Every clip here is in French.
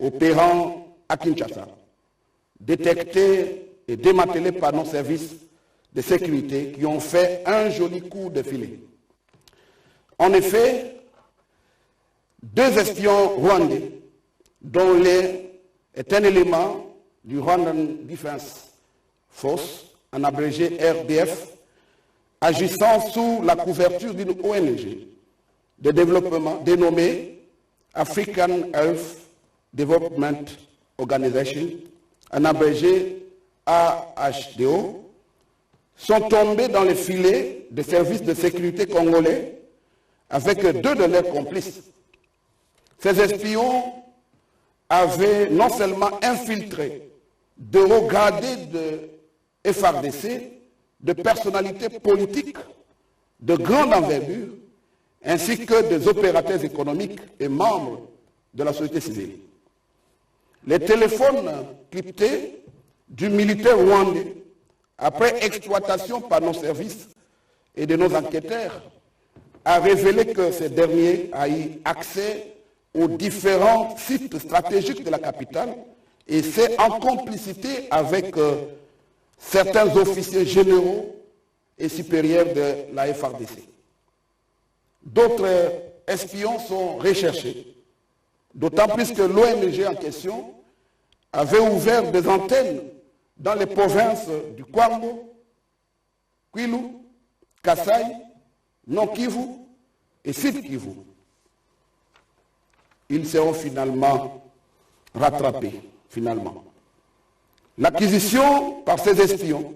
opérant à Kinshasa, détectés et démantelés par nos services de sécurité qui ont fait un joli coup de filet. En effet, 2 espions rwandais, dont l'un est un élément du Rwandan Defense Force, en abrégé RDF, agissant sous la couverture d'une ONG de développement dénommée African Health Development Organization, en abrégé AHDO, sont tombés dans les filets des services de sécurité congolais avec 2 de leurs complices. Ces espions avaient non seulement infiltré de hauts gradés de FARDC, de personnalités politiques de grande envergure, ainsi que des opérateurs économiques et membres de la société civile. Les téléphones cryptés du militaire rwandais, après exploitation par nos services et de nos enquêteurs, a révélé que ces derniers a eu accès aux différents sites stratégiques de la capitale, et c'est en complicité avec certains officiers généraux et supérieurs de la FARDC. D'autres espions sont recherchés, d'autant plus que l'ONG en question avait ouvert des antennes dans les provinces du Kwango, Kwilu, Kasai, Nord Kivu et Sud Kivu. Ils seront finalement rattrapés, L'acquisition par ces espions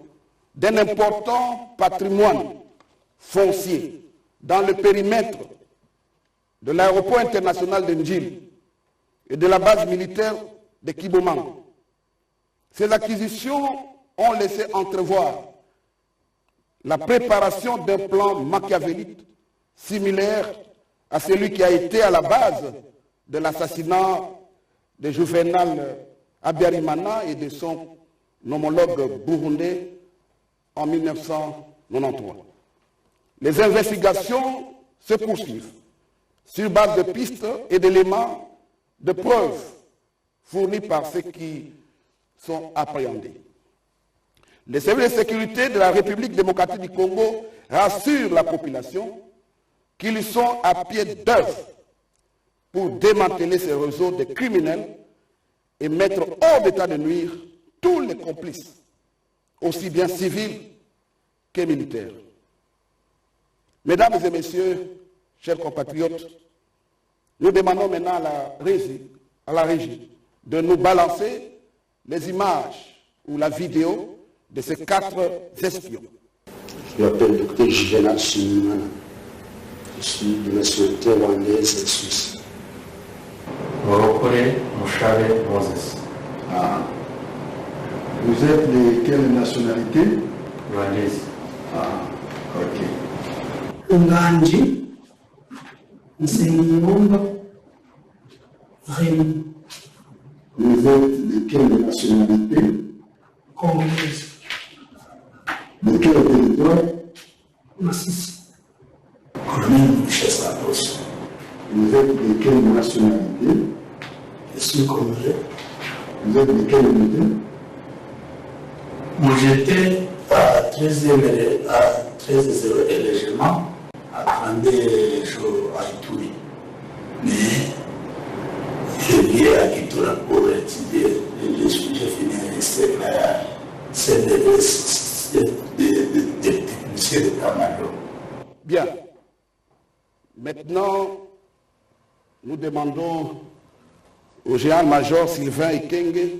d'un important patrimoine foncier dans le périmètre de l'aéroport international de Ndjili et de la base militaire de Kibomango. Ces acquisitions ont laissé entrevoir la préparation d'un plan machiavélique similaire à celui qui a été à la base de l'assassinat de Juvenal Habyarimana et de son homologue burundais en 1993. Les investigations se poursuivent sur base de pistes et d'éléments de preuves fournis par ceux qui sont appréhendés. Les services de sécurité de la République démocratique du Congo rassurent la population qu'ils sont à pied d'œuvre pour démanteler ces réseaux de criminels et mettre hors d'état de nuire tous les complices, aussi bien civils que militaires. Mesdames et messieurs, chers compatriotes, nous demandons maintenant à la régie de nous balancer les images ou la vidéo de ces 4 espions. Je m'appelle Dr Juvenal Shimimana. Je suis de nationalité rwandaise et suisse. Vous êtes de quelle nationalité? Rwandaise. Ok. Nganji, Nsengiyumba, Rémi. Vous êtes de quelle nationalité? Congolaise. De quel territoire? Massissi. Commune Chassanos. Vous êtes de quelle nationalité? Je suis congolais. Vous êtes de quelle unité? Moi j'étais à 13e élégement, à 32 jours à Ituri. Mais je viens à Kitura pour étudier les sujets financiers. C'est des techniciens de Cameroun. Bien. Maintenant, nous demandons au général-major Sylvain Ekenge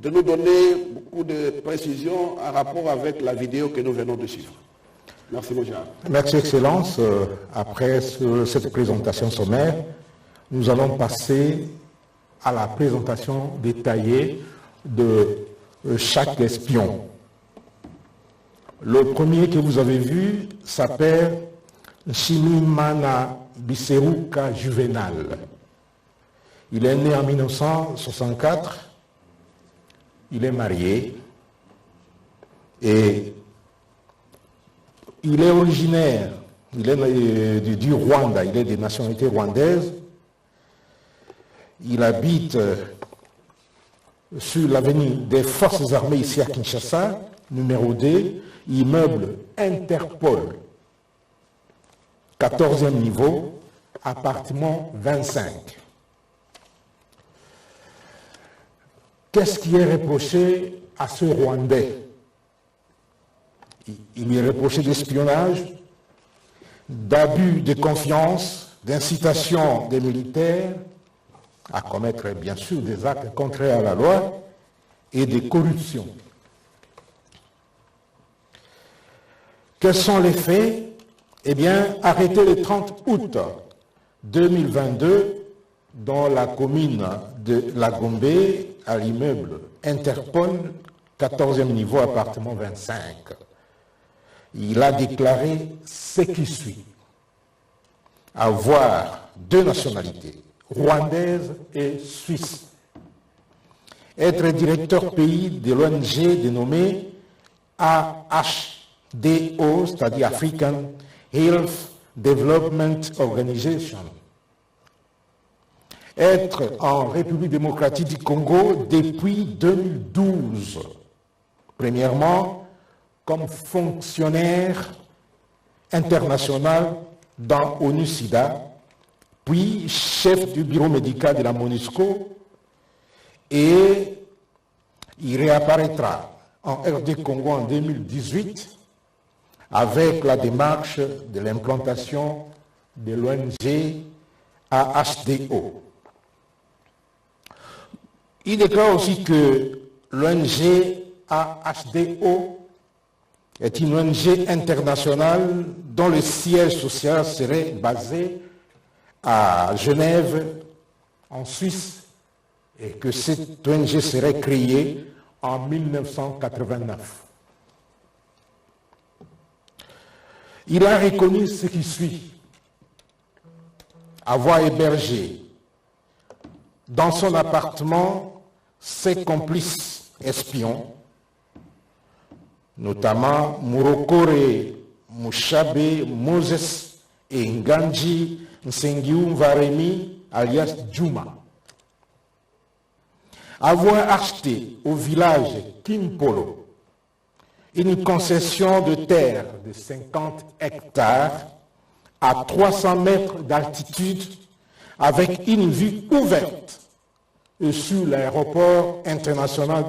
de nous donner beaucoup de précisions en rapport avec la vidéo que nous venons de suivre. Merci, mon général. Merci, Excellence. Après cette présentation sommaire, nous allons passer à la présentation détaillée de chaque espion. Le premier que vous avez vu s'appelle Shimimana Biseruka Juvenal. Il est né en 1964, il est marié et il est originaire, il est du Rwanda, il est de nationalité rwandaise. Il habite sur l'avenue des Forces armées ici à Kinshasa, numéro D, immeuble Interpol, 14e niveau, appartement 25. Qu'est-ce qui est reproché à ce Rwandais? Il lui est reproché d'espionnage, d'abus de confiance, d'incitation des militaires à commettre bien sûr des actes contraires à la loi et de corruption. Quels sont les faits? Eh bien, arrêté le 30 août 2022 dans la commune de La Gombe, à l'immeuble Interpol, 14e niveau, appartement 25. Il a déclaré ce qui suit: avoir 2 nationalités, rwandaise et suisse, être directeur pays de l'ONG dénommée AHDO, c'est-à-dire African Health Development Organization, être en République démocratique du Congo depuis 2012, premièrement comme fonctionnaire international dans ONU-SIDA, puis chef du bureau médical de la MONUSCO, et il réapparaîtra en RD Congo en 2018 avec la démarche de l'implantation de l'ONG AHDO. Il déclare aussi que l'ONG AHDO est une ONG internationale dont le siège social serait basé à Genève, en Suisse, et que cette ONG serait créée en 1989. Il a reconnu ce qui suit: avoir hébergé dans son appartement ses complices espions, notamment Murokore Mushabe Moses et Nganji Nsengiumva Remi alias Juma. Avoir acheté au village Kimpolo une concession de terre de 50 hectares à 300 mètres d'altitude avec une vue ouverte sur l'aéroport international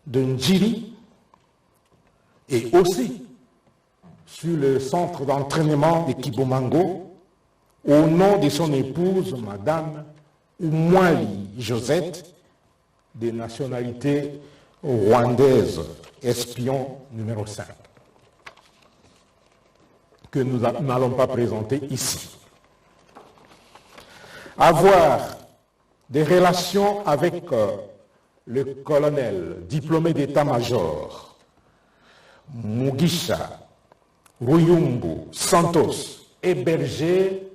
de Njiri et aussi sur le centre d'entraînement de Kibomango au nom de son épouse, Madame Umwali Josette, de nationalité rwandaise, espion numéro 5, que nous n'allons pas présenter ici. Avoir des relations avec le colonel diplômé d'état-major Mugisha Ruyumbu Santos, hébergé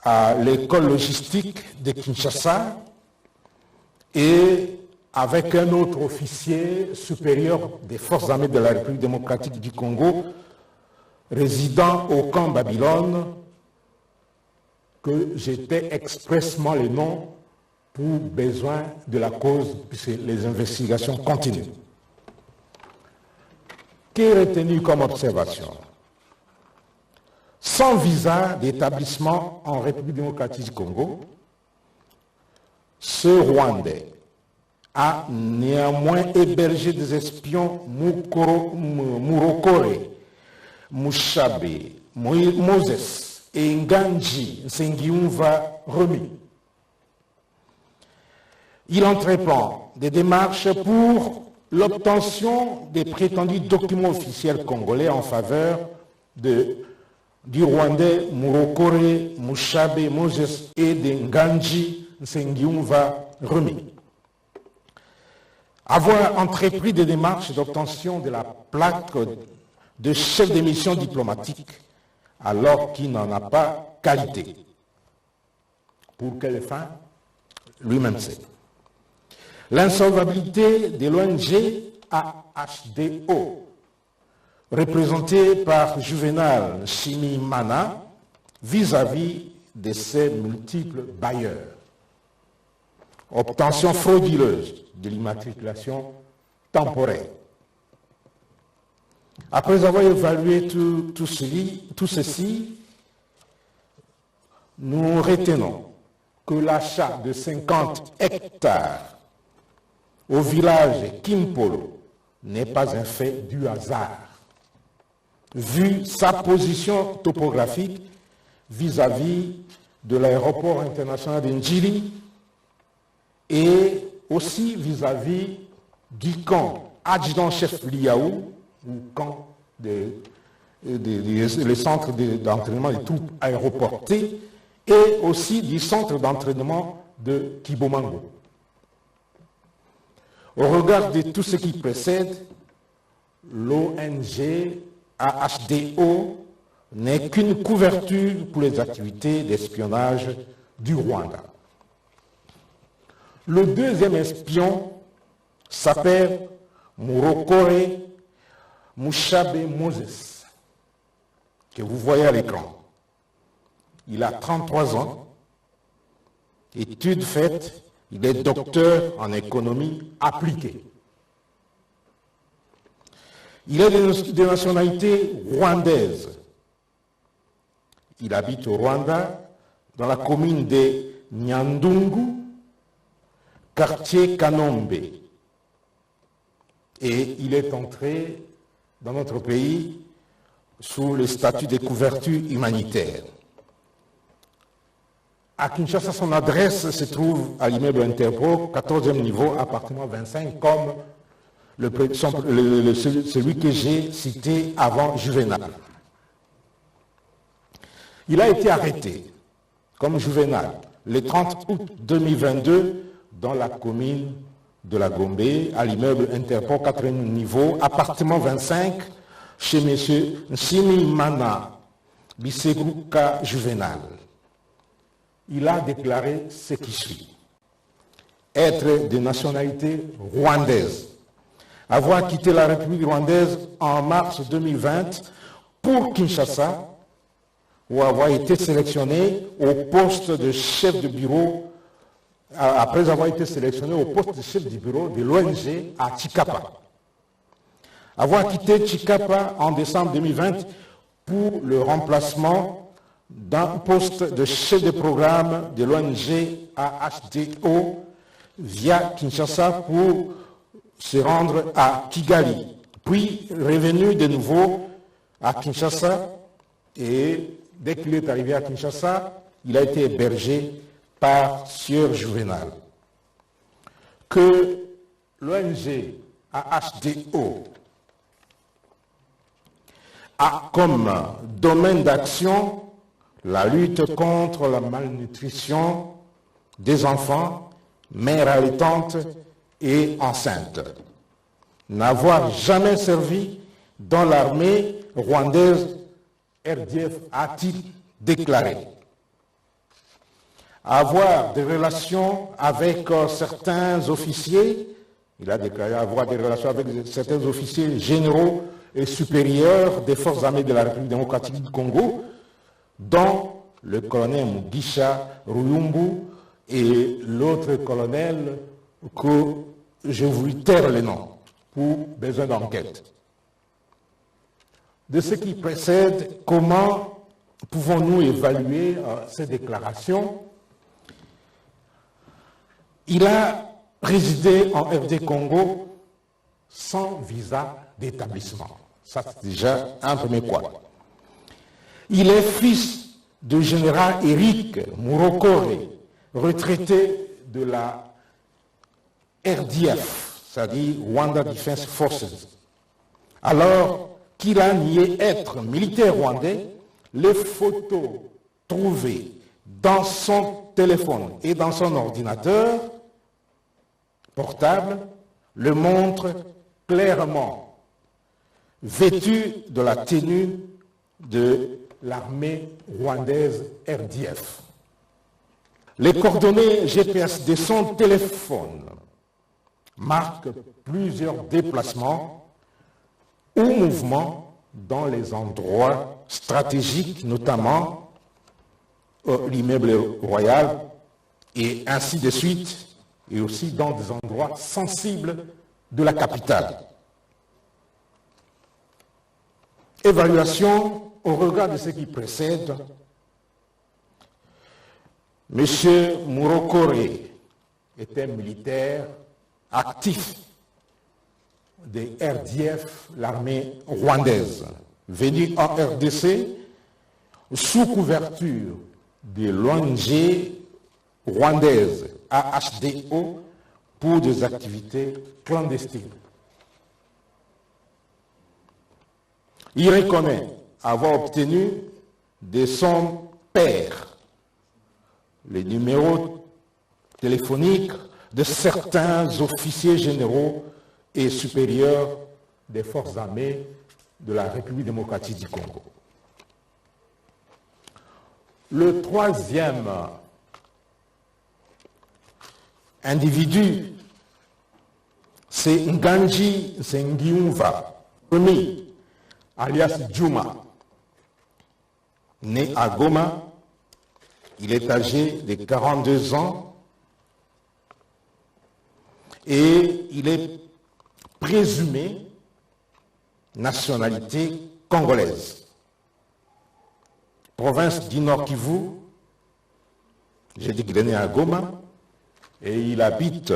à l'école logistique de Kinshasa, et avec un autre officier supérieur des forces armées de la République démocratique du Congo, résidant au camp Babylone, que j'étais expressement le nom pour besoin de la cause, puisque les investigations continuent. Qu'est retenu comme observation? Sans visa d'établissement en République démocratique du Congo, ce Rwandais a néanmoins hébergé des espions Murokore, Mushabe, Moses et Nganji Nsengiumva Remi. Il entreprend des démarches pour l'obtention des prétendus documents officiels congolais en faveur du Rwandais Murokore, Mushabe, Moses et de Nganji Nsengiumva Remi. Avoir entrepris des démarches d'obtention de la plaque de chef de mission diplomatique alors qu'il n'en a pas qualité. Pour quelle fin? Lui-même sait. L'insolvabilité de l'ONG AHDO, représentée par Juvenal Shimimana vis-à-vis de ses multiples bailleurs. obtention frauduleuse de l'immatriculation temporaire. Après avoir évalué tout ceci, nous retenons que l'achat de 50 hectares au village Kimpolo n'est pas un fait du hasard, vu sa position topographique vis-à-vis de l'aéroport international de Njili et aussi vis-à-vis du camp adjudant-chef Liaou, ou camp le centre d'entraînement des troupes aéroportées, et aussi du centre d'entraînement de Kibomango. Au regard de tout ce qui précède, l'ONG AHDO n'est qu'une couverture pour les activités d'espionnage du Rwanda. Le deuxième espion s'appelle Murokore Mushabe Moses, que vous voyez à l'écran. Il a 33 ans, études faites, il est docteur en économie appliquée. Il est de nationalité rwandaise. Il habite au Rwanda, dans la commune de Nyandungu, quartier Kanombe. Et il est entré dans notre pays sous le statut de couverture humanitaire. À Kinshasa, son adresse se trouve à l'immeuble Interpro, 14e niveau, appartement 25, comme celui que j'ai cité avant Juvenal. Il a été arrêté comme Juvenal le 30 août 2022 dans la commune de la Gombe, à l'immeuble Interpro, 4e niveau, appartement 25, chez M. Nsimimana Biseguka Juvenal. Il a déclaré ce qui suit: être de nationalité rwandaise, avoir quitté la République rwandaise en mars 2020 pour Kinshasa, ou avoir été sélectionné au poste de chef de bureau, après avoir été sélectionné au poste de chef du bureau de l'ONG à Chikapa. Avoir quitté Chikapa en décembre 2020 pour le remplacement d'un poste de chef de programme de l'ONG AHDO via Kinshasa pour se rendre à Kigali, puis revenu de nouveau à Kinshasa, et dès qu'il est arrivé à Kinshasa, il a été hébergé par Sieur Juvenal. Que l'ONG AHDO a comme domaine d'action la lutte contre la malnutrition des enfants, mères allaitantes et enceintes. N'avoir jamais servi dans l'armée rwandaise, RDF a-t-il déclaré. Avoir des relations avec certains officiers, il a déclaré avoir des relations avec certains officiers généraux et supérieurs des forces armées de la République démocratique du Congo, dont le colonel Mugisha Ruyumbu et l'autre colonel que je vous taire le nom pour besoin d'enquête. De ce qui précède, comment pouvons-nous évaluer ces déclarations? Il a résidé en RD Congo sans visa d'établissement. Ça, c'est déjà un premier point. Il est fils du général Eric Murokore, retraité de la RDF, c'est-à-dire Rwanda Defense Forces. Alors qu'il a nié être militaire rwandais, les photos trouvées dans son téléphone et dans son ordinateur portable le montrent clairement, vêtu de la tenue de l'armée rwandaise RDF. Les coordonnées GPS de son téléphone marquent plusieurs déplacements ou mouvements dans les endroits stratégiques, notamment l'immeuble royal, et ainsi de suite, et aussi dans des endroits sensibles de la capitale. Évaluation au regard de ce qui précède. M. Murokore est un militaire actif des RDF, l'armée rwandaise, venu en RDC sous couverture de l'ONG rwandaise AHDO pour des activités clandestines. Il reconnaît avoir obtenu de son père les numéros téléphoniques de certains officiers généraux et supérieurs des forces armées de la République démocratique du Congo. Le troisième individu, c'est Nganji Sengiumva, alias Djouma. Né à Goma, il est âgé de 42 ans et il est présumé nationalité congolaise. Province du Nord Kivu, j'ai dit qu'il est né à Goma et il habite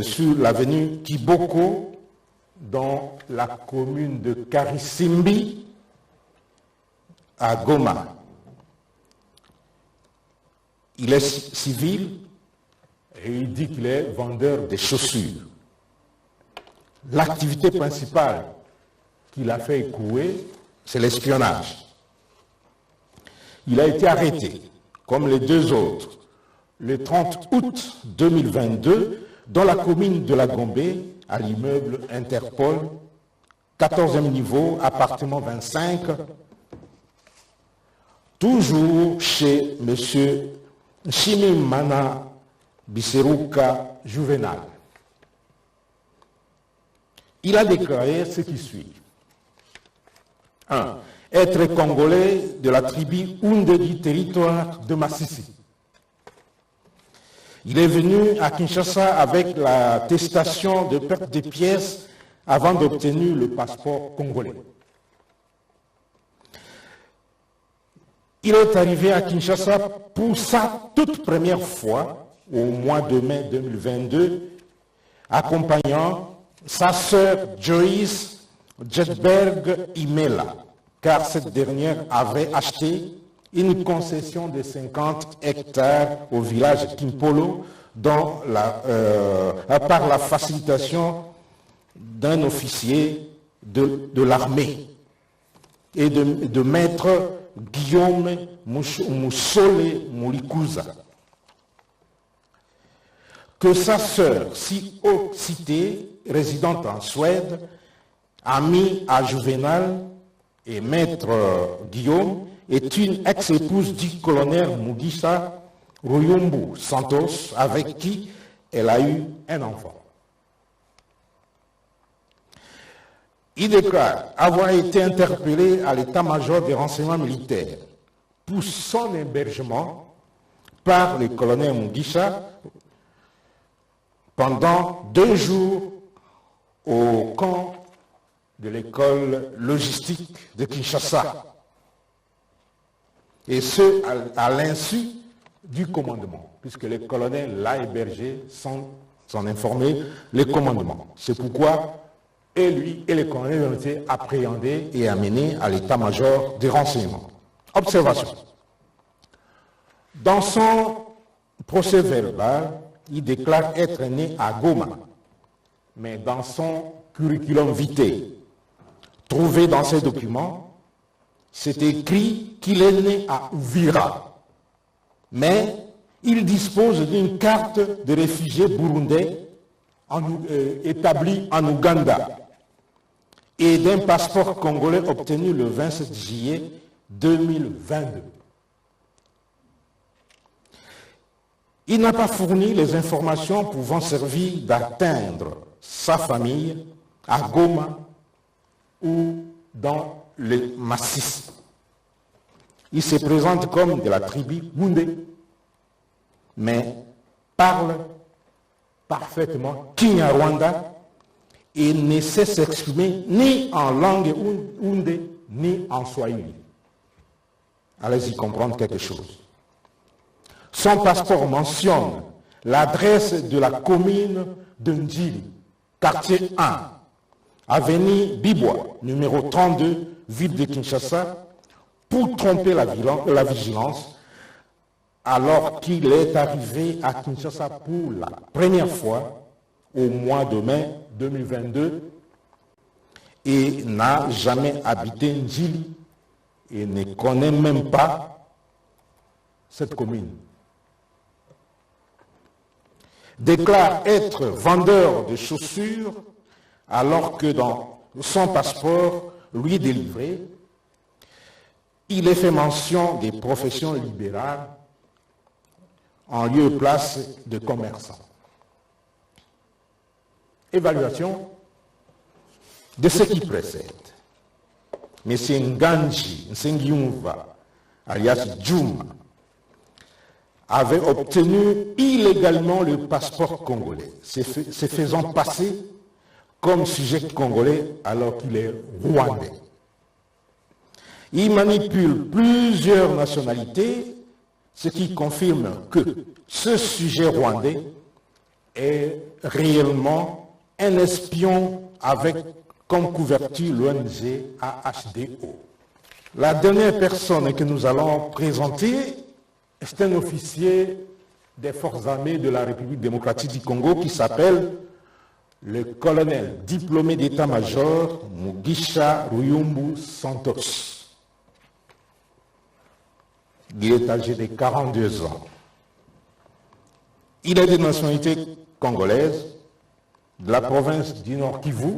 sur l'avenue Kiboko dans la commune de Karisimbi à Goma. Il est civil et il dit qu'il est vendeur de chaussures. L'activité principale qu'il a fait écouer, c'est l'espionnage. Il a été arrêté, comme les deux autres, le 30 août 2022, dans la commune de la Gombe, à l'immeuble Interpol, 14e niveau, appartement 25, toujours chez M. Nshimimana Biseruka Juvenal. Il a déclaré ce qui suit. 1. Être congolais de la tribu Houndé du territoire de Massissi. Il est venu à Kinshasa avec l'attestation de perte des pièces avant d'obtenir le passeport congolais. Il est arrivé à Kinshasa pour sa toute première fois au mois de mai 2022, accompagnant sa sœur Joyce Jetberg Imela, car cette dernière avait acheté une concession de 50 hectares au village Kimpolo par la facilitation d'un officier de l'armée et de maître Guillaume Moussole Moulikuza. Que sa sœur, si haut citée, résidente en Suède, amie à Juvenal et maître Guillaume, est une ex-épouse du colonel Mugisha Ruyumbu Santos, avec qui elle a eu un enfant. Il déclare avoir été interpellé à l'état-major des renseignements militaires pour son hébergement par le colonel Mugisha pendant 2 jours au camp de l'école logistique de Kinshasa. Et ce, à l'insu du commandement, puisque le colonel l'a hébergé sans informer le commandement. C'est pourquoi et lui et les colonels ont été appréhendés et amenés à l'état-major des renseignements. Observation. Dans son procès verbal, il déclare être né à Goma, mais dans son curriculum vitae, trouvé dans ses documents, c'est écrit qu'il est né à Uvira, mais il dispose d'une carte de réfugié burundais établie en Ouganda et d'un passeport congolais obtenu le 27 juillet 2022. Il n'a pas fourni les informations pouvant servir d'atteindre sa famille à Goma ou dans le Massissi. Il se présente comme de la tribu Houndé, mais parle parfaitement Kinyarwanda et ne sait s'exprimer ni en langue Houndé ni en Swahili. Allez-y comprendre quelque chose. Son passeport mentionne l'adresse de la commune de Ndjili, quartier 1, avenue Bibois, numéro 32, ville de Kinshasa, pour tromper la vigilance, alors qu'il est arrivé à Kinshasa pour la première fois au mois de mai 2022 et n'a jamais habité Ndjili et ne connaît même pas cette commune. Déclare être vendeur de chaussures alors que dans son passeport lui délivré, il est fait mention des professions libérales en lieu et place de commerçants. Évaluation de ce qui précède. M. Nganji Nsengiumva, alias Djouma, avait obtenu illégalement le passeport congolais, se faisant passer comme sujet congolais alors qu'il est rwandais. Il manipule plusieurs nationalités, ce qui confirme que ce sujet rwandais est réellement un espion avec comme couverture l'ONG AHDO. La dernière personne que nous allons présenter est un officier des forces armées de la République démocratique du Congo qui s'appelle le colonel diplômé d'état-major Mugisha Ruyumbu Santos. Il est âgé de 42 ans. Il est de nationalité congolaise, de la province du Nord Kivu,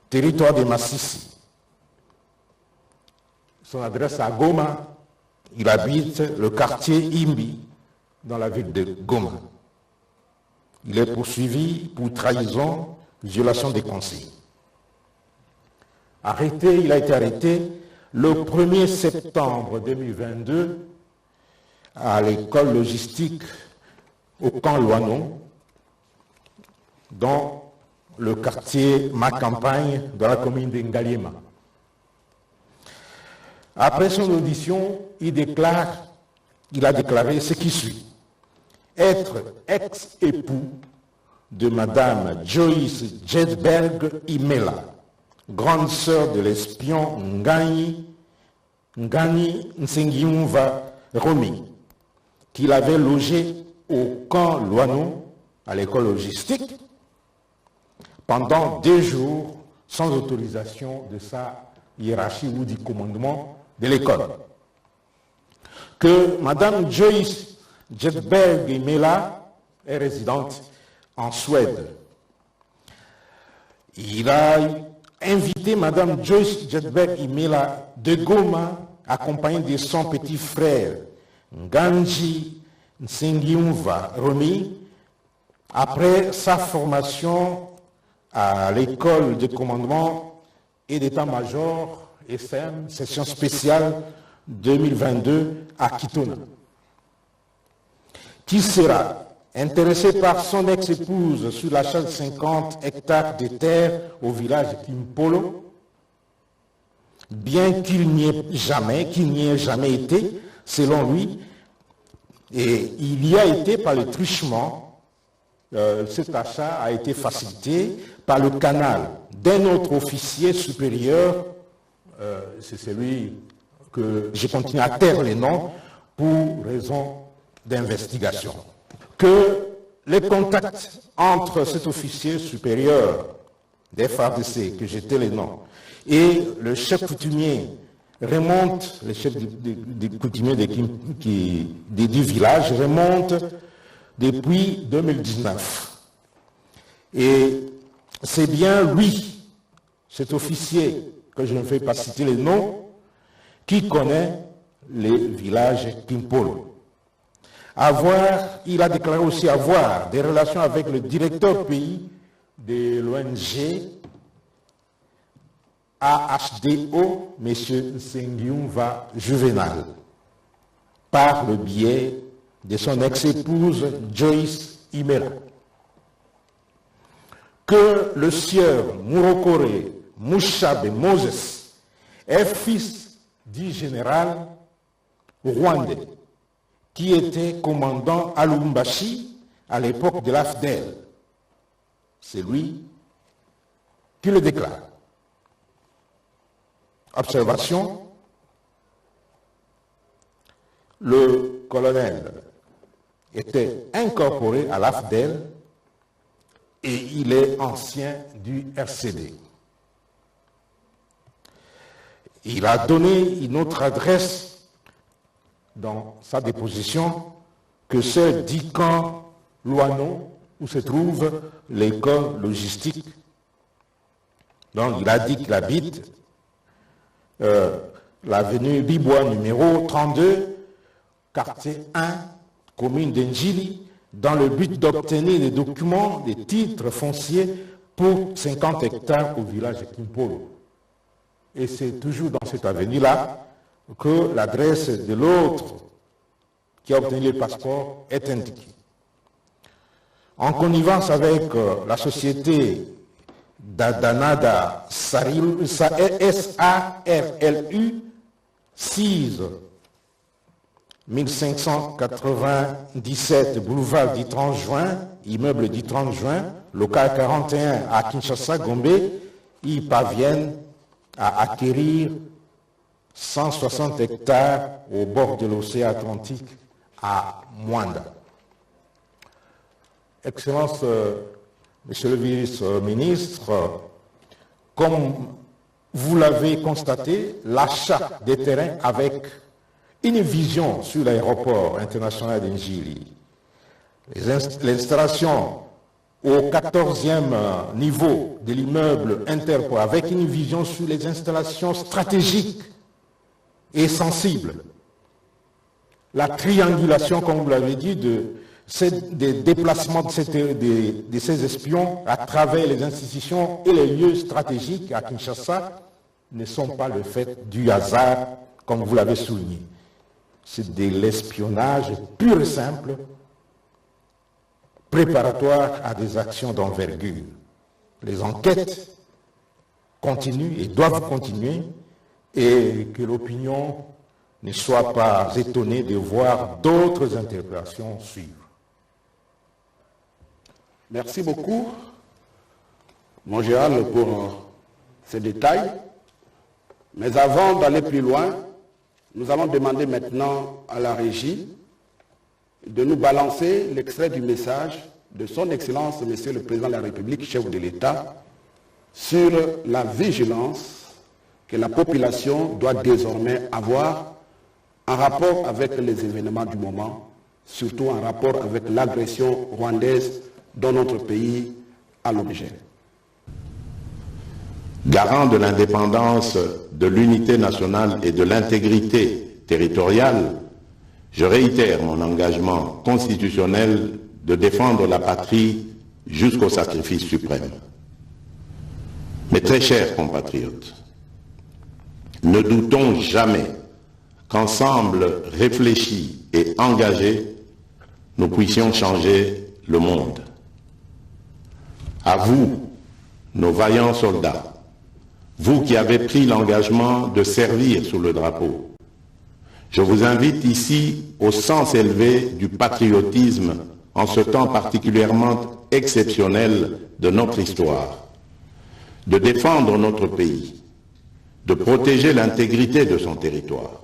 territoire de Massissi. Son adresse à Goma, il habite le quartier Imbi, dans la ville de Goma. Il est poursuivi pour trahison, violation des consignes. Il a été arrêté le 1er septembre 2022 à l'école logistique au camp Loanon, dans le quartier Ma-Campagne, dans la commune de Ngaliema. Après son audition, il a déclaré ce qui suit. Être ex-époux de Madame Joyce Jedberg Imela, grande sœur de l'espion Ngani Nsengiumva Romi, qu'il avait logé au camp Loanon, à l'école logistique, pendant 2 jours, sans autorisation de sa hiérarchie ou du commandement de l'école. Que Madame Joyce Jedberg Imela est résidente en Suède. Il a invité Madame Joyce Jedberg Imela de Goma, accompagnée de son petit frère Nganji Nsengiumva Romi, après sa formation à l'école de commandement et d'état-major SM, session spéciale 2022 à Kitona, qui sera intéressé par son ex-épouse sur l'achat de 50 hectares de terre au village Kimpolo, bien qu'il n'y ait jamais été, selon lui, et il y a été par le truchement. Cet achat a été facilité par le canal d'un autre officier supérieur, c'est celui que je continue à taire les noms pour raison d'investigation. Que les contacts entre cet officier supérieur des FARDC, que j'étais les noms, et le chef coutumier remontent, le chef coutumier du village remonte depuis 2019. Et c'est bien lui, cet officier, que je ne vais pas citer les noms, qui connaît les villages Kimpolo. Il a déclaré aussi avoir des relations avec le directeur pays de l'ONG AHDO, M. Nsengiumva Juvenal, par le biais de son ex-épouse Joyce Imela. que le sieur Murokore Mushabe Moses est fils du général rwandais qui était commandant à Lubumbashi à l'époque de l'AFDEL. C'est lui qui le déclare. Observation, le colonel était incorporé à l'AFDEL et il est ancien du RCD. Il a donné une autre adresse dans sa déposition que celle d'Ikan Loano, où se trouve l'école logistique. Donc il a dit qu'il habite l'avenue Bibois numéro 32, quartier 1, commune d'Enjili, dans le but d'obtenir des documents, des titres fonciers pour 50 hectares au village de Kimpolo. Et c'est toujours dans cette avenue-là que l'adresse de l'autre qui a obtenu le passeport est indiquée. En connivence avec la société d'Adanada SARLU 6 1597 boulevard du 30 juin, immeuble du 30 juin, local 41 à Kinshasa, Gombe, ils parviennent à acquérir 160 hectares au bord de l'océan Atlantique à Mwanda. Excellence, Monsieur le vice-ministre, comme vous l'avez constaté, l'achat des terrains avec une vision sur l'aéroport international d'Enjili, l'installation au 14e niveau de l'immeuble Interpol avec une vision sur les installations stratégiques et sensibles, la triangulation, comme vous l'avez dit, des déplacements de ces espions à travers les institutions et les lieux stratégiques à Kinshasa ne sont pas le fait du hasard, comme vous l'avez souligné. C'est de l'espionnage pur et simple, préparatoire à des actions d'envergure. Les enquêtes continuent et doivent continuer, et que l'opinion ne soit pas étonnée de voir d'autres interprétations suivre. Merci beaucoup, mon général, pour ces détails. Mais avant d'aller plus loin, nous allons demander maintenant à la régie de nous balancer l'extrait du message de son Excellence, Monsieur le Président de la République, chef de l'État, sur la vigilance que la population doit désormais avoir en rapport avec les événements du moment, surtout en rapport avec l'agression rwandaise dont notre pays a l'objet. Garant de l'indépendance, de l'unité nationale et de l'intégrité territoriale, je réitère mon engagement constitutionnel de défendre la patrie jusqu'au sacrifice suprême. Mes très chers compatriotes, ne doutons jamais qu'ensemble réfléchis et engagés, nous puissions changer le monde. À vous, nos vaillants soldats, vous qui avez pris l'engagement de servir sous le drapeau, je vous invite ici au sens élevé du patriotisme en ce temps particulièrement exceptionnel de notre histoire, de défendre notre pays, de protéger l'intégrité de son territoire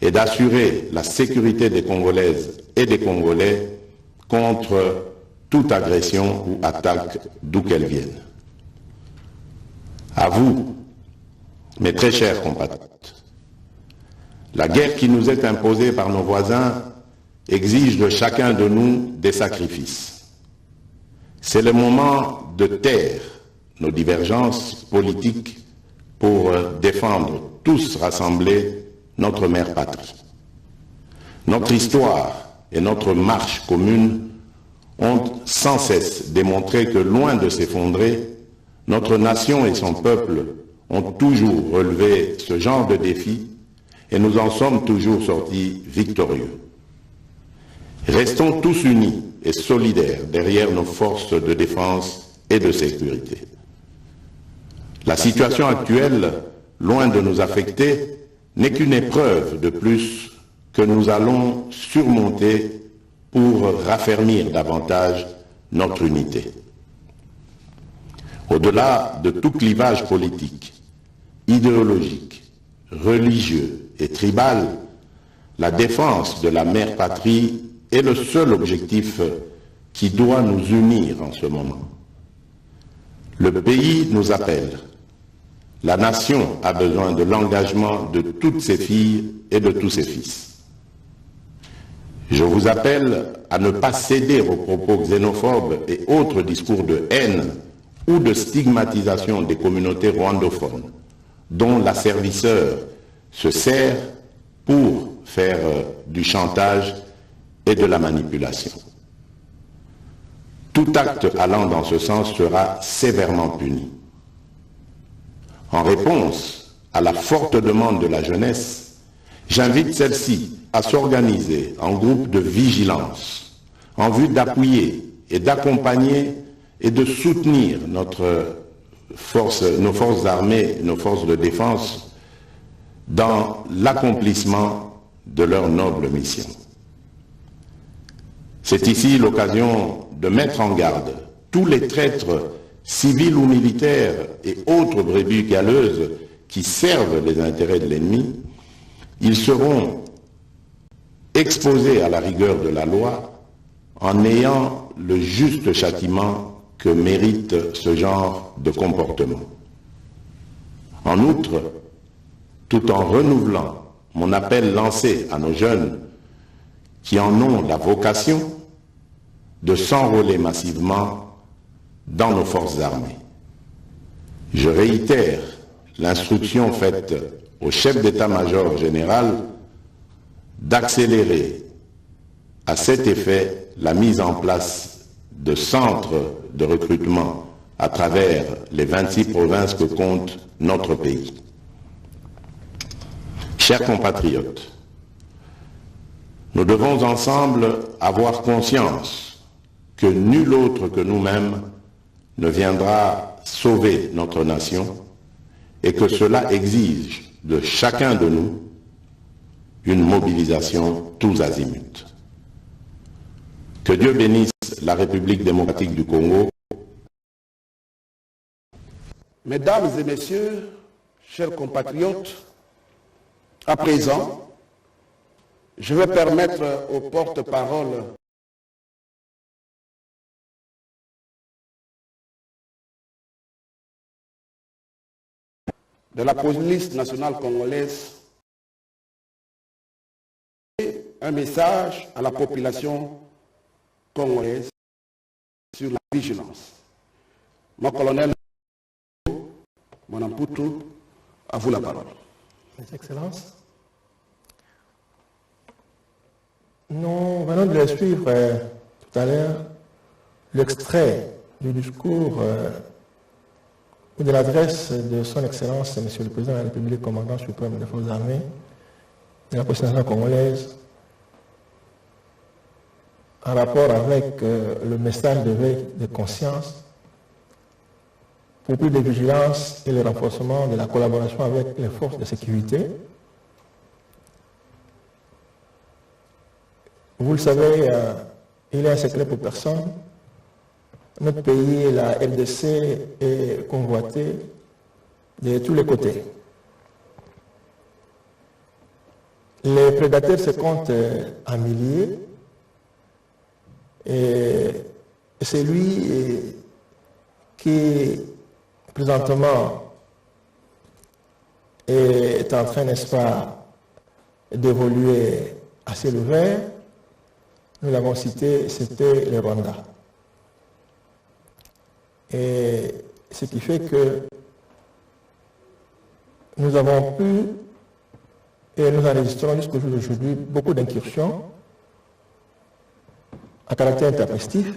et d'assurer la sécurité des Congolaises et des Congolais contre toute agression ou attaque d'où qu'elle vienne. À vous, mes très chers compatriotes, la guerre qui nous est imposée par nos voisins exige de chacun de nous des sacrifices. C'est le moment de taire nos divergences politiques pour défendre tous rassemblés notre mère patrie. Notre histoire et notre marche commune ont sans cesse démontré que loin de s'effondrer, notre nation et son peuple ont toujours relevé ce genre de défi et nous en sommes toujours sortis victorieux. Restons tous unis et solidaires derrière nos forces de défense et de sécurité. La situation actuelle, loin de nous affecter, n'est qu'une épreuve de plus que nous allons surmonter pour raffermir davantage notre unité. Au-delà de tout clivage politique, idéologique, religieux et tribal, la défense de la mère patrie est le seul objectif qui doit nous unir en ce moment. Le pays nous appelle. La nation a besoin de l'engagement de toutes ses filles et de tous ses fils. Je vous appelle à ne pas céder aux propos xénophobes et autres discours de haine ou de stigmatisation des communautés rwandophones, dont l'asservisseur se sert pour faire du chantage et de la manipulation. Tout acte allant dans ce sens sera sévèrement puni. En réponse à la forte demande de la jeunesse, j'invite celle-ci à s'organiser en groupe de vigilance en vue d'appuyer et d'accompagner et de soutenir nos forces armées, nos forces de défense dans l'accomplissement de leur noble mission. C'est ici l'occasion de mettre en garde tous les traîtres civils ou militaires et autres brebis galeuses qui servent les intérêts de l'ennemi. Ils seront exposés à la rigueur de la loi en ayant le juste châtiment que mérite ce genre de comportement. En outre, tout en renouvelant mon appel lancé à nos jeunes qui en ont la vocation de s'enrôler massivement dans nos forces armées. Je réitère l'instruction faite au chef d'état-major général d'accélérer à cet effet la mise en place de centres de recrutement à travers les 26 provinces que compte notre pays. Chers compatriotes, nous devons ensemble avoir conscience que nul autre que nous-mêmes ne viendra sauver notre nation et que cela exige de chacun de nous une mobilisation tous azimuts. Que Dieu bénisse la République démocratique du Congo. Mesdames et messieurs, chers compatriotes, à présent, je vais permettre au porte-parole de la police nationale congolaise un message à la population congolaise sur la vigilance. Mon colonel, mon Amputu, à vous la parole. Mes Excellences, nous venons de suivre tout à l'heure l'extrait du discours ou de l'adresse de son Excellence, Monsieur le Président de la République, commandant suprême des forces armées de la police nationale congolaise, en rapport avec le message de veille de conscience pour plus de vigilance et le renforcement de la collaboration avec les forces de sécurité. Vous le savez, il est un secret pour personne. Notre pays, la RDC, est convoité de tous les côtés. Les prédateurs se comptent en milliers et c'est lui qui, présentement, est en train, n'est-ce pas, d'évoluer à ciel ouvert. Nous l'avons cité, c'était le Rwanda. Et ce qui fait que nous avons pu, et nous enregistrons jusqu'au jour d'aujourd'hui, beaucoup d'incursions à caractère intempestif,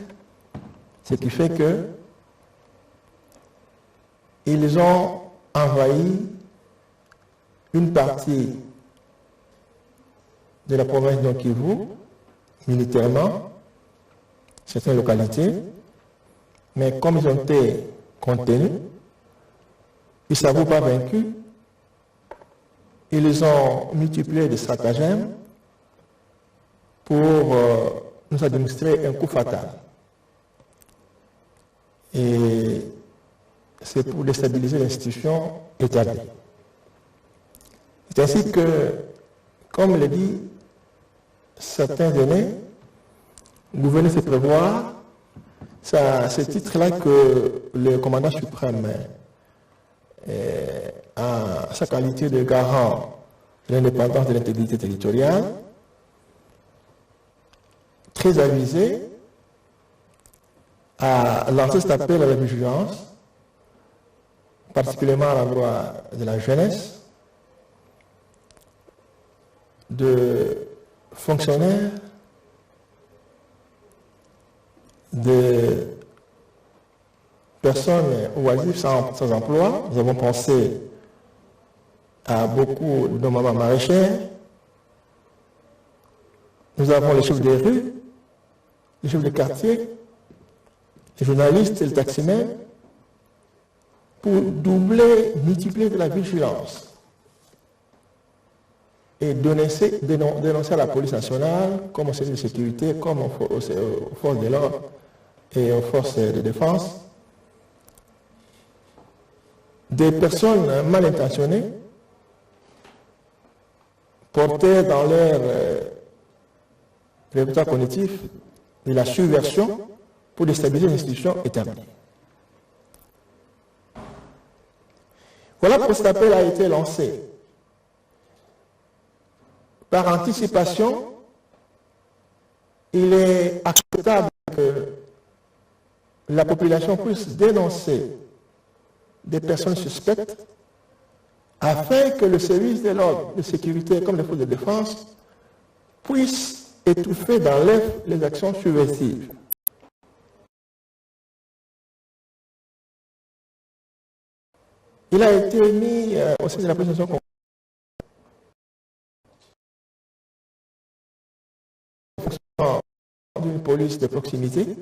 ce qui fait que ils ont envahi une partie de la province de Kivu, militairement, certaines localités, Mais comme ils ont été contenus, ils ne s'avouent pas vaincus, ils ont multiplié des stratagèmes pour nous administrer un coup fatal. Et c'est pour déstabiliser l'institution établie. C'est ainsi que, comme le dit certains aînés, vous venez se prévoir, c'est à ce titre-là que le commandant suprême, en sa qualité de garant de l'indépendance de l'intégrité territoriale, très avisé, a lancé cet appel à la vigilance, particulièrement à l'endroit de la jeunesse, de fonctionnaires, de personnes oisives sans emploi. Nous avons pensé à beaucoup de mamans maraîchères. Nous avons les chefs des rues, les chefs de quartier, les journalistes et les taximens, pour doubler, multiplier de la vigilance et dénoncer à la police nationale, comme au service de sécurité, comme aux forces de l'ordre et aux forces de défense, des personnes mal intentionnées portées dans leur résultat cognitif de la subversion pour déstabiliser l'institution établie. Voilà pourquoi cet appel a été lancé. Par anticipation, il est acceptable que la population puisse dénoncer des personnes suspectes afin que le service de l'ordre, de sécurité comme les forces de défense puissent étouffer dans l'œuf les actions subversives. Il a été mis au sein de la présentation d'une police de proximité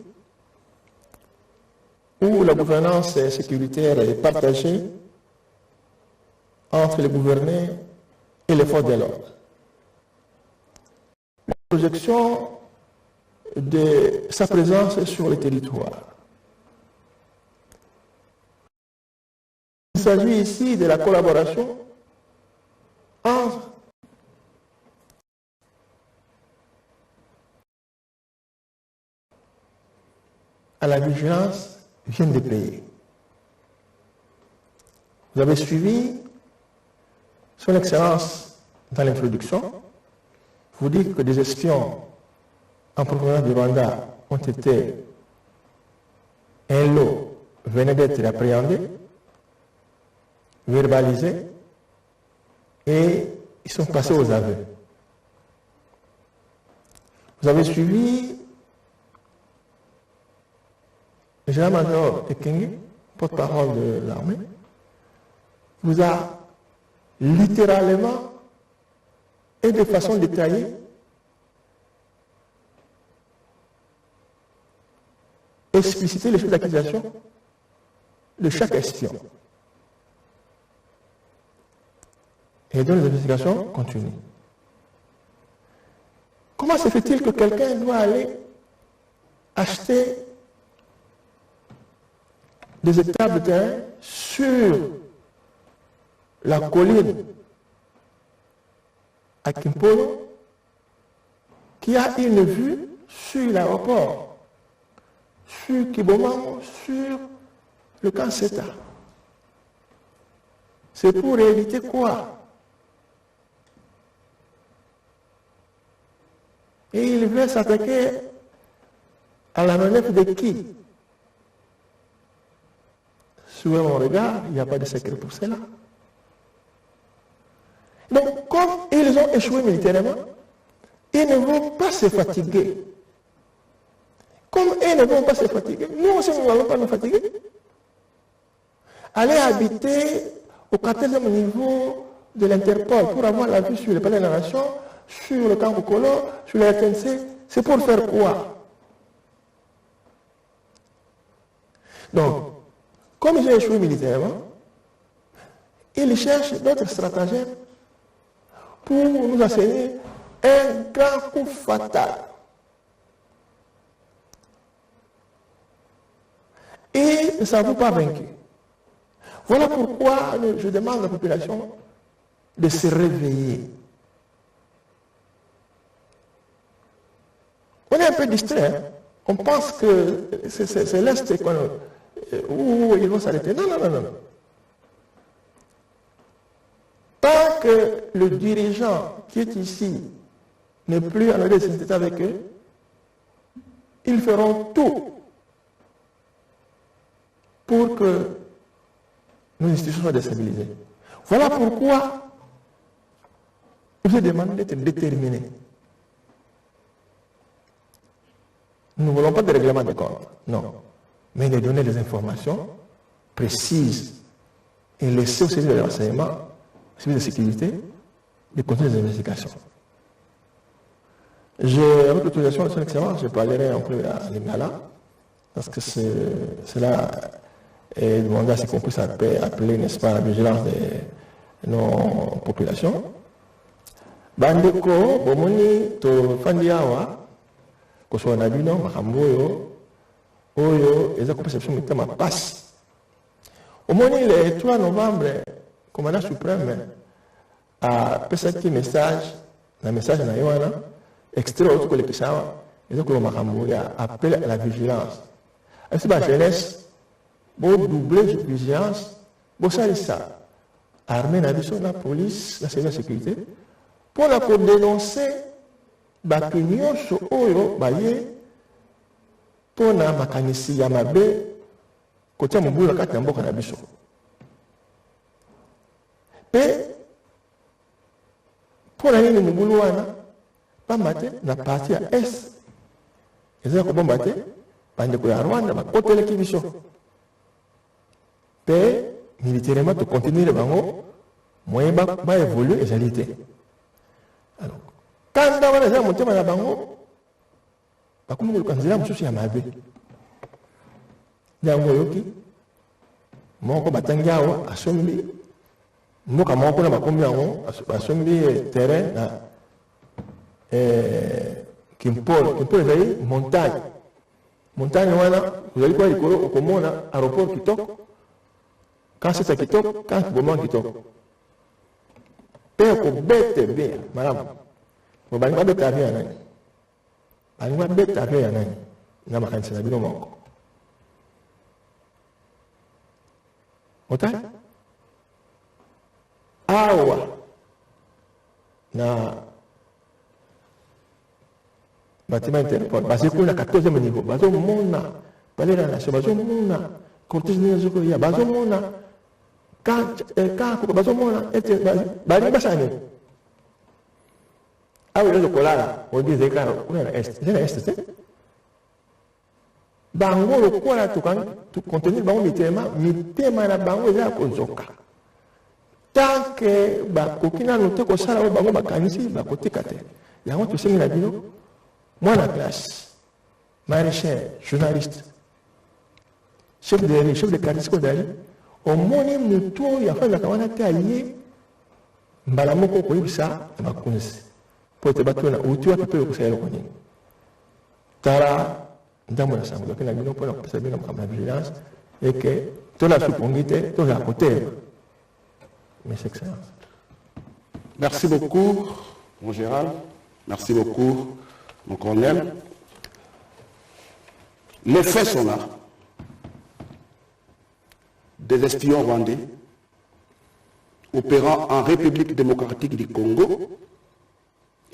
où la gouvernance sécuritaire est partagée entre les gouvernés et les forces de l'ordre. La projection de sa présence sur le territoire. Il s'agit ici de la collaboration entre à la vigilance viennent des pays. Vous avez suivi son Excellence dans l'introduction. Vous dites que des espions en provenance du Rwanda ont été, un lot venait d'être appréhendé, verbalisé, et ils sont passés aux aveux. Vous avez suivi le général-major Ekenge, porte-parole de l'armée, vous a littéralement et de façon détaillée explicité les choses d'accusation de chaque espion. Et donc les investigations continuent. Comment se fait-il que quelqu'un doit aller acheter des hectares de terrain sur la colline à Kimpolo qui a une vue sur l'aéroport, sur Kiboma, sur le camp Seta? C'est pour éviter quoi? Et il veut s'attaquer à la manœuvre de qui? Sous mon regard, il n'y a pas de secret pour cela. Donc, comme ils ont échoué militairement, ils ne vont pas se fatiguer. Comme ils ne vont pas se fatiguer, nous aussi nous n'allons pas nous fatiguer. Aller habiter au 14e niveau de l'Interpol pour avoir la vue sur le palais de la Nation, sur le camp Bukolo, sur la RTNC, c'est pour faire quoi? Donc, comme j'ai échoué militairement, ils cherchent d'autres stratagèmes pour nous enseigner un grand coup fatal. Et ne savons pas vaincus. Voilà pourquoi je demande à la population de se réveiller. On est un peu distrait. Hein? On pense que c'est l'Est où ils vont s'arrêter. Non, non, non, non. Tant que le dirigeant qui est ici n'est plus en adéquation avec eux, ils feront tout pour que nos institutions soient déstabilisées. Voilà pourquoi je vous demande d'être déterminés. Nous ne voulons pas de règlement de compte, non. Mais de donner des informations précises et laisser au service de renseignement, au service de sécurité, de continuer les investigations. Avec l'autorisation de son excellence, je parlerai un peu à Lingala, parce que cela est demandé à ce qu'on puisse appeler, n'est-ce pas, la vigilance de nos populations. Bandeko, Bomoni, to Fandiawa, Koso Nabino, Mahamboyo, Oyo, et la perception de ma passe. Au moment le 3 novembre, le commandant suprême a fait un message, un message à Naïwana, extrait au tout le Kishawa, et donc le Mahamboya appelle à la vigilance. Est-ce que la jeunesse, pour doubler la vigilance, pour ça, armée, la police, la sécurité, pour dénoncer bakunyo so oyo baye pona makanisi ya mabe kotia mobulu kati na mboka na biso pe pona nini mobulu wana pamba te na parti ya est ezala kobomba te bandeko ya Rwanda bakoteleki biso pe militairement tokontinuire bango moyen baévolue ezali te. Alors, quand on a monté à Bango, on a dit que ma vie. Yoki, mon Batangiao, à Sombi, Moka Moko, à Sombi, terrain, Kimpol, montagne. Montagne, vous allez quoi, au Comona, aéroport qui toque. Quand c'est ça qui toque, quand c'est moment qui toque. Père, qu'on bête bien, madame. Je ne vais pas avion. Je ne vais pas avion. Je ne vais pas avion. Awa na bâtiment Interpol. Parce que le 14e niveau. Bazo mona. Palais de la nation. Bazo mona. Cortège de Zokoya. Bazo mona. Quand bazo mona. Bari basane. Ah oui, le colère, on dit que c'est l'Est. Bango, le colère, tout contenu, bango, mitema na bango, il y a kozoka. Tant que, kokina, nous te kosala, bango, bakanisi, bakote kate. Il y a un tout ça, moi, la classe, maraîcher, journaliste, chef de quartier scolaire, au moni, muto, il y a fait la kawana taillé, mbalamoko, koyibisa, bakunisi. Pour te battre, ou tu as pu le faire. Tara, dans mon assemblée, qui n'a pas pour la vigilance, et que tu l'as suppongité, tu l'as côté. Mes excellences. Merci beaucoup, mon Gérald. Merci beaucoup, mon colonel. Les faits sont là. Des espions rwandais opérant en République démocratique du Congo,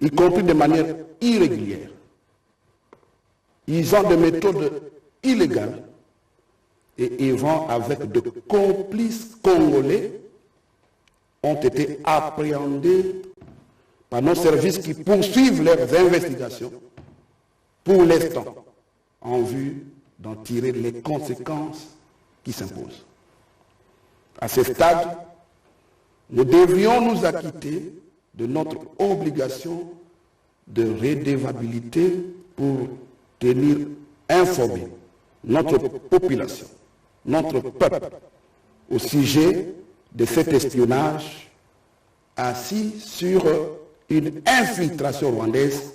y compris de manière irrégulière. Ils ont des méthodes illégales et ils vont avec de complices congolais ont été appréhendés par nos services qui poursuivent leurs investigations pour l'instant en vue d'en tirer les conséquences qui s'imposent. À ce stade, nous devions nous acquitter de notre obligation de redevabilité pour tenir informée notre population notre peuple au sujet de cet espionnage assis sur une infiltration rwandaise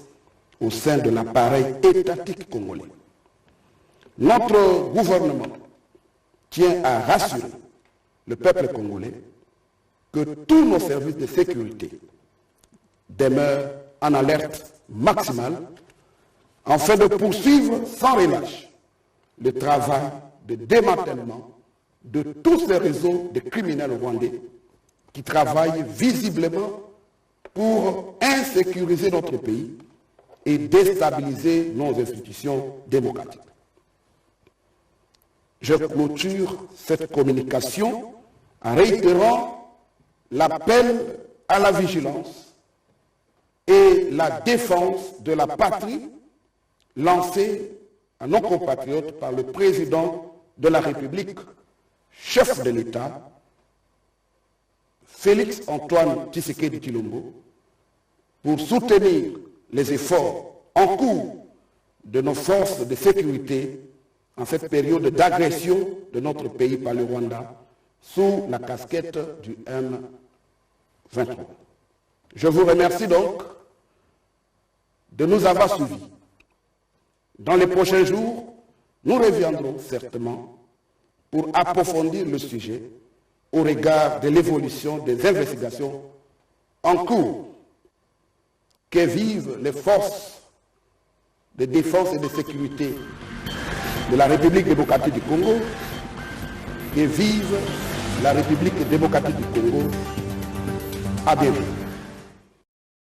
au sein de l'appareil étatique congolais. Notre gouvernement tient à rassurer le peuple congolais que tous nos services de sécurité demeurent en alerte maximale afin de poursuivre sans relâche le travail de démantèlement de tous ces réseaux de criminels rwandais qui travaillent visiblement pour insécuriser notre pays et déstabiliser nos institutions démocratiques. Je clôture cette communication en réitérant l'appel à la vigilance et la défense de la patrie lancée à nos compatriotes par le président de la République, chef de l'État, Félix Antoine Tshisekedi Tshilombo, pour soutenir les efforts en cours de nos forces de sécurité en cette période d'agression de notre pays par le Rwanda sous la casquette du M23. Je vous remercie donc de nous avoir suivis. Dans les prochains jours, nous reviendrons certainement pour approfondir le sujet au regard de l'évolution des investigations en cours que vivent les forces de défense et de sécurité de la République démocratique du Congo et vive la République démocratique du Congo. À bientôt.